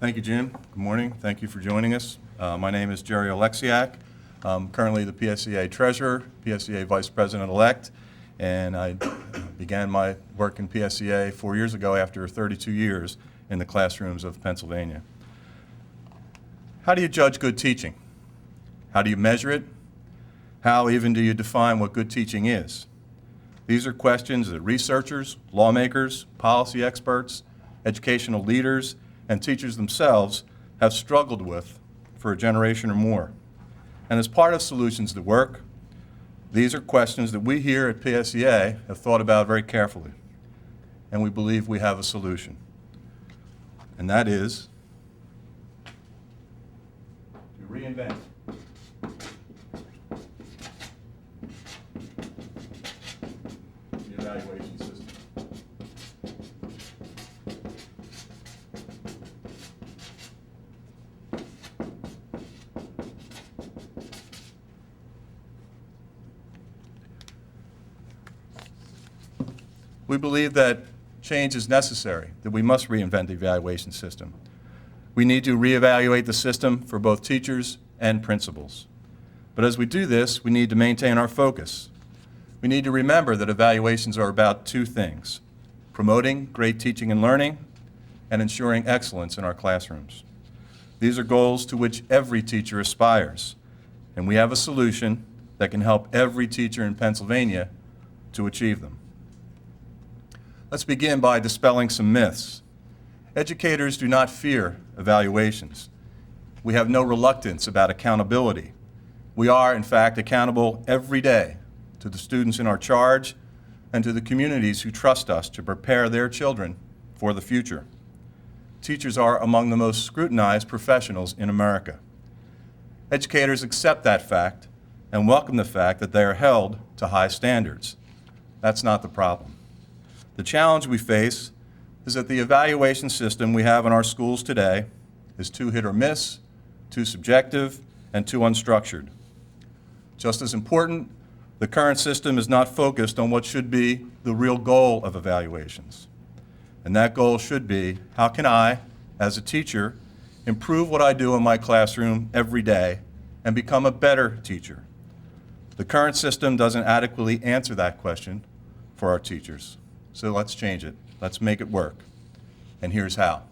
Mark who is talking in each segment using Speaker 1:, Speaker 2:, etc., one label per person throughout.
Speaker 1: Thank you, Jim. Good morning. Thank you for joining us. My name is Jerry Oleksiak. I'm currently the PSEA Treasurer, PSEA Vice President-elect, and I began my work in PSEA 4 years ago after 32 years in the classrooms of Pennsylvania. How do you judge good teaching? How do you measure it? How even do you define what good teaching is? These are questions that researchers, lawmakers, policy experts, educational leaders, and teachers themselves have struggled with for a generation or more. And as part of Solutions That Work, these are questions that we here at PSEA have thought about very carefully, and we believe we have a solution. And that is to reinvent the evaluation system. We believe that change is necessary, that we must reinvent the evaluation system. We need to reevaluate the system for both teachers and principals. But as we do this, we need to maintain our focus. We need to remember that evaluations are about two things: promoting great teaching and learning and ensuring excellence in our classrooms. These are goals to which every teacher aspires, and we have a solution that can help every teacher in Pennsylvania to achieve them. Let's begin by dispelling some myths. Educators do not fear evaluations. We have no reluctance about accountability. We are, in fact, accountable every day to the students in our charge and to the communities who trust us to prepare their children for the future. Teachers are among the most scrutinized professionals in America. Educators accept that fact and welcome the fact that they are held to high standards. That's not the problem. The challenge we face is that the evaluation system we have in our schools today is too hit or miss, too subjective, and too unstructured. Just as important, the current system is not focused on what should be the real goal of evaluations. And that goal should be, how can I, as a teacher, improve what I do in my classroom every day and become a better teacher? The current system doesn't adequately answer that question for our teachers. So let's change it. Let's make it work. And here's how.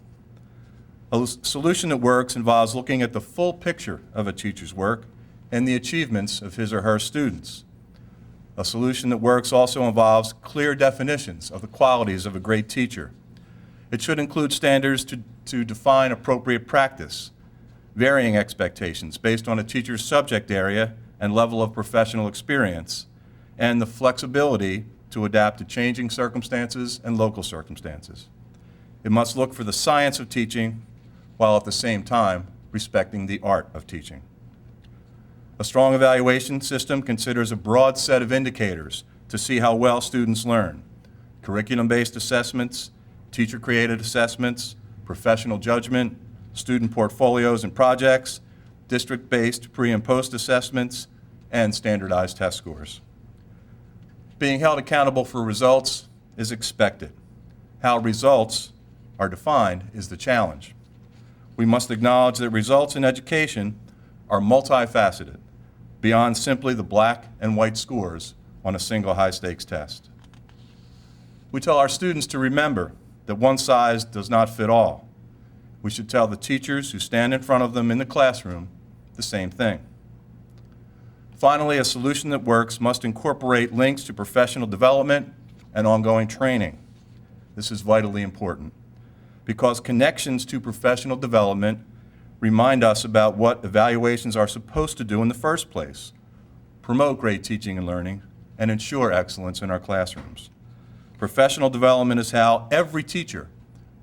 Speaker 1: A solution that works involves looking at the full picture of a teacher's work and the achievements of his or her students. A solution that works also involves clear definitions of the qualities of a great teacher. It should include standards to define appropriate practice, varying expectations based on a teacher's subject area and level of professional experience, and the flexibility to adapt to changing circumstances and local circumstances. It must look for the science of teaching while at the same time respecting the art of teaching. A strong evaluation system considers a broad set of indicators to see how well students learn: curriculum-based assessments, teacher-created assessments, professional judgment, student portfolios and projects, district-based pre- and post-assessments, and standardized test scores. Being held accountable for results is expected. How results are defined is the challenge. We must acknowledge that results in education are multifaceted, beyond simply the black and white scores on a single high-stakes test. We tell our students to remember that one size does not fit all. We should tell the teachers who stand in front of them in the classroom the same thing. Finally, a solution that works must incorporate links to professional development and ongoing training. This is vitally important because connections to professional development remind us about what evaluations are supposed to do in the first place: promote great teaching and learning and ensure excellence in our classrooms. Professional development is how every teacher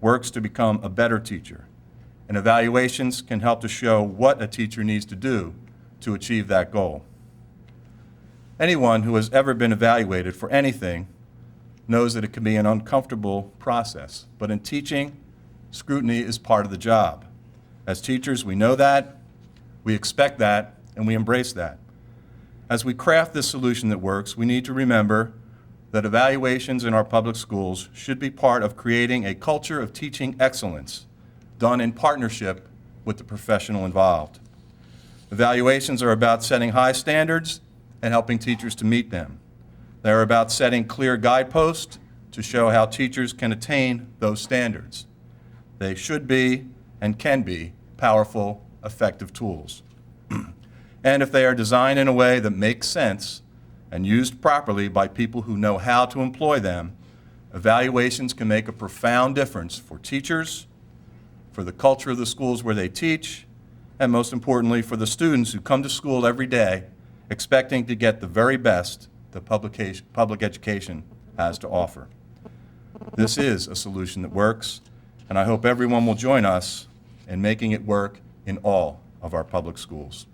Speaker 1: works to become a better teacher, and evaluations can help to show what a teacher needs to do to achieve that goal. Anyone who has ever been evaluated for anything knows that it can be an uncomfortable process, but in teaching, scrutiny is part of the job. As teachers, we know that, we expect that, and we embrace that. As we craft this solution that works, we need to remember that evaluations in our public schools should be part of creating a culture of teaching excellence done in partnership with the professional involved. Evaluations are about setting high standards and helping teachers to meet them. They're about setting clear guideposts to show how teachers can attain those standards. They should be and can be powerful, effective tools. And if they are designed in a way that makes sense and used properly by people who know how to employ them, evaluations can make a profound difference for teachers, for the culture of the schools where they teach, and most importantly, for the students who come to school every day expecting to get the very best that public education has to offer. This is a solution that works, and I hope everyone will join us in making it work in all of our public schools.